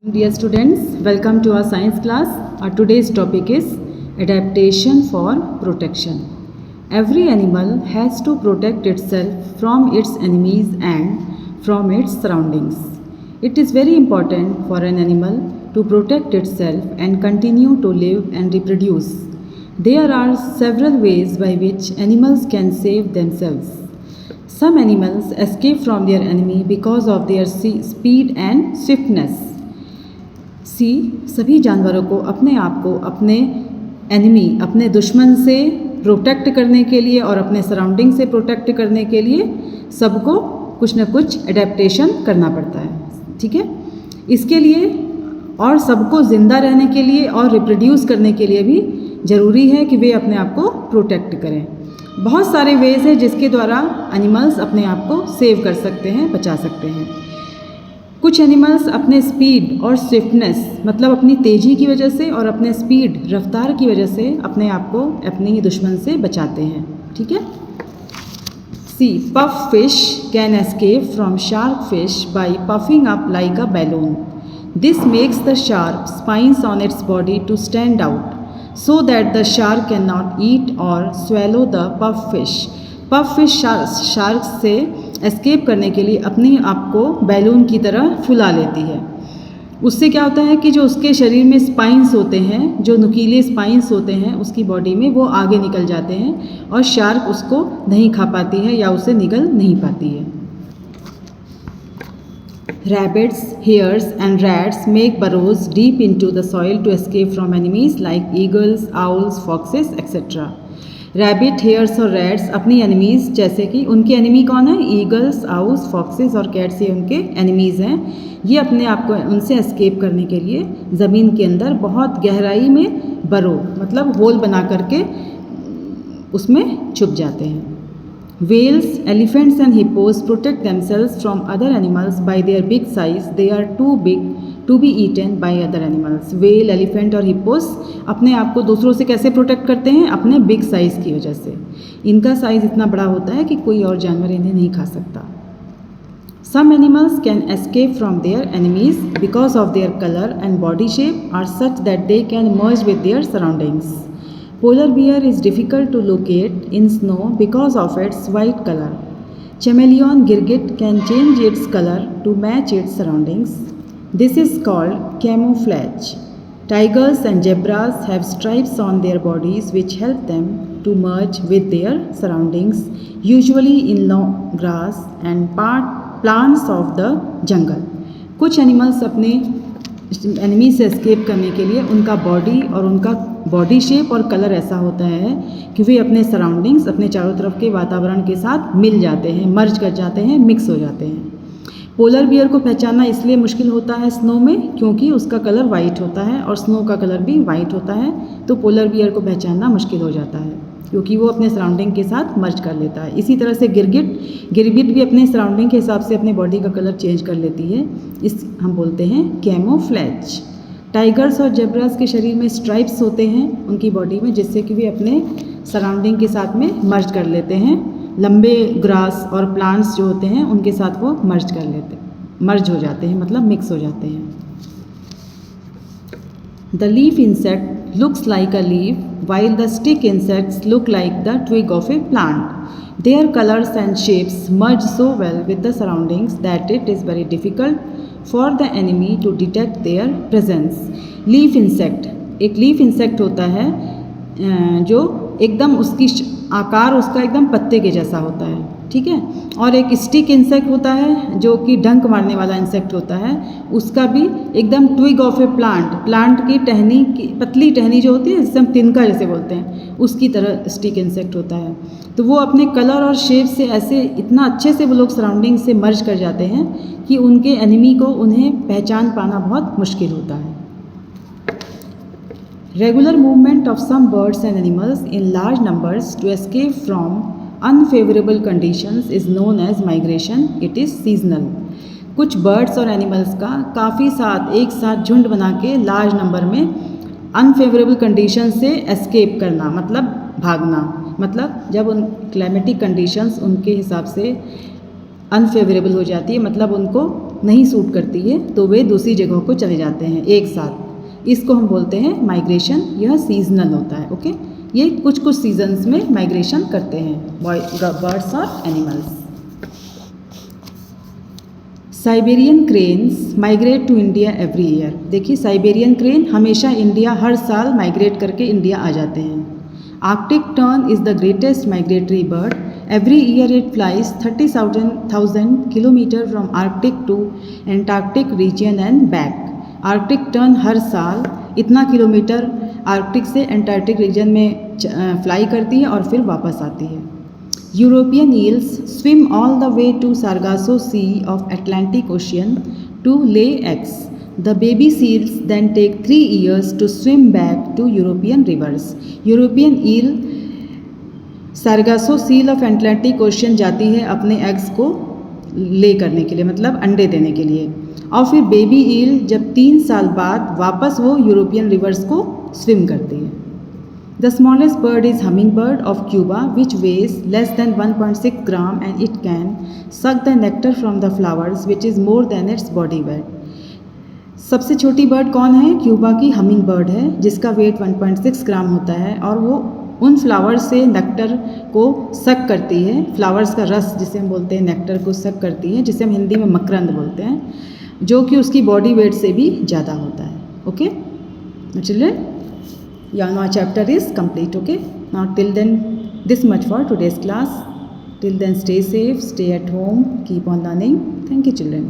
Dear students, welcome to our science class. Our today's topic is adaptation for protection. Every animal has to protect itself from its enemies and from its surroundings. It is very important for an animal to protect itself and continue to live and reproduce. There are several ways by which animals can save themselves. Some animals escape from their enemy because of their speed and swiftness. सभी जानवरों को अपने आप को अपने enemy अपने दुश्मन से प्रोटेक्ट करने के लिए और अपने सराउंडिंग से प्रोटेक्ट करने के लिए सबको कुछ न कुछ एडेप्टेशन करना पड़ता है, ठीक है। इसके लिए और सबको ज़िंदा रहने के लिए और रिप्रोड्यूस करने के लिए भी ज़रूरी है कि वे अपने आप को प्रोटेक्ट करें। बहुत सारे वेज हैं जिसके द्वारा एनिमल्स अपने आप को सेव कर सकते हैं, बचा सकते हैं। कुछ एनिमल्स अपने स्पीड और स्विफ्टनेस मतलब अपनी तेज़ी की वजह से और अपने स्पीड रफ्तार की वजह से अपने आप को अपने ही दुश्मन से बचाते हैं, ठीक है। Puff fish can escape from shark fish by puffing up like a balloon. This makes the sharp spines on its body to stand out so that the shark can not eat or swallow the puff fish. Puff fish shark से escape करने के लिए अपने आप को balloon की तरह फुला लेती है। उससे क्या होता है कि जो उसके शरीर में स्पाइंस होते हैं, जो नुकीले स्पाइंस होते हैं उसकी बॉडी में, वो आगे निकल जाते हैं और शार्क उसको नहीं खा पाती है या उसे निगल नहीं पाती है। Rabbits, hares and rats make burrows deep into the soil to escape from enemies like eagles, owls, foxes, etc. Rabbit, hairs और रैट्स अपनी एनिमीज़, जैसे कि उनके एनिमी कौन है, ईगल्स, आउस, फॉक्सेस और कैट्स, ये उनके एनिमीज़ हैं। ये अपने आप को उनसे एस्केप करने के लिए ज़मीन के अंदर बहुत गहराई में बरो मतलब होल बना करके उसमें छुप जाते हैं। Whales, elephants and hippos protect themselves from other animals by their big size. They are too big to be eaten by other animals. Whale, elephant और hippos अपने आप को दूसरों से कैसे प्रोटेक्ट करते हैं, अपने बिग साइज़ की वजह से। इनका साइज़ इतना बड़ा होता है कि कोई और जानवर इन्हें नहीं खा सकता। Some animals can escape from their enemies because of their color and body shape are such that they can merge with their surroundings. Polar bear is difficult to locate in snow because of its white color. Chameleon girgit can change its color to match its surroundings. This is called camouflage. Tigers and zebras have stripes on their bodies which help them to merge with their surroundings, usually in long grass and plants of the jungle. कुछ animals अपने enemy से escape करने के लिए उनका body और उनका body shape और कलर ऐसा होता है कि वे अपने सराउंडिंग्स, अपने चारों तरफ के वातावरण के साथ मिल जाते हैं, मर्ज कर जाते हैं, मिक्स हो जाते हैं। पोलर बियर को पहचानना इसलिए मुश्किल होता है स्नो में क्योंकि उसका कलर वाइट होता है और स्नो का कलर भी वाइट होता है, तो पोलर बियर को पहचानना मुश्किल हो जाता है क्योंकि वो अपने सराउंडिंग के साथ मर्ज कर लेता है। इसी तरह से गिरगिट भी अपने सराउंडिंग के हिसाब से अपने बॉडी का कलर चेंज कर लेती है, इस हम बोलते हैं कैमोफ्लेज। टाइगर्स और जेब्रास के शरीर में स्ट्राइप्स होते हैं उनकी बॉडी में, जिससे कि वे अपने सराउंडिंग के साथ में मर्ज कर लेते हैं। लंबे ग्रास और प्लांट्स जो होते हैं उनके साथ वो मर्ज हो जाते हैं, मतलब मिक्स हो जाते हैं। The leaf insect looks like a leaf while the stick insects look like the twig of a plant. Their colors and shapes merge so well with the surroundings that it is very difficult for the enemy to detect their presence. Leaf insect, एक leaf insect होता है जो एकदम उसकी आकार उसका एकदम पत्ते के जैसा होता है, ठीक है। और एक स्टिक इंसेक्ट होता है जो कि डंक मारने वाला इंसेक्ट होता है, उसका भी एकदम ट्विग ऑफ ए प्लांट की टहनी की पतली टहनी जो होती है जिसे हम तिनका जैसे बोलते हैं, उसकी तरह स्टिक इंसेक्ट होता है। तो वो अपने कलर और शेप से ऐसे इतना अच्छे से वो लोग सराउंडिंग से मर्ज कर जाते हैं कि उनके एनिमी को उन्हें पहचान पाना बहुत मुश्किल होता है। Regular movement of some birds and animals in large numbers to escape from unfavorable conditions is known as migration. It is seasonal. कुछ बर्ड्स और एनिमल्स का काफ़ी एक साथ झुंड बना के लार्ज नंबर में अनफेवरेबल कंडीशन से एस्केप करना मतलब भागना, मतलब जब उन क्लाइमेटिक कंडीशंस उनके हिसाब से अनफेवरेबल हो जाती है, मतलब उनको नहीं सूट करती है तो वे दूसरी जगहों को चले जाते हैं एक साथ। इसको हम बोलते हैं माइग्रेशन। यह सीजनल होता है। ओके, ये कुछ कुछ सीजन्स में माइग्रेशन करते हैं बर्ड्स और animals. Siberian cranes migrate to India every year. देखिए, साइबेरियन क्रेन हमेशा इंडिया हर साल माइग्रेट करके इंडिया आ जाते हैं। Arctic tern is the greatest migratory bird. Every year it flies 30,000 kilometre from Arctic to Antarctic region and back. Arctic tern हर साल इतना किलोमीटर आर्कटिक से एंटार्क्टिक रीजन में फ्लाई करती है और फिर वापस आती है। European eels swim all the way to Sargasso Sea of Atlantic Ocean to lay eggs. The baby seals then take 3 years to swim back to European rivers. European eel सारगासो seal of Atlantic ocean जाती है अपने eggs को ले करने के लिए, मतलब अंडे देने के लिए, और फिर बेबी ईल जब 3 साल बाद वापस वो यूरोपियन रिवर्स को स्विम करती है। The smallest bird is hummingbird of Cuba, which weighs less than 1.6 gram and it can suck the nectar from the flowers, which is more than its body weight. सबसे छोटी bird कौन है? Cuba की humming bird है, जिसका wait 1.6 ग्राम होता है और वो उन फ्लावर्स से नेक्टर को सक करती है। फ्लावर्स का रस जिसे हम बोलते हैं नेक्टर को सक करती है, जिसे हम हिंदी में मकरंद बोलते हैं, जो कि उसकी बॉडी वेट से भी ज़्यादा होता है। Okay children, yeah, now chapter is complete. Okay, now till then this much for today's class. Till then stay safe, stay at home, keep on learning. Thank you children.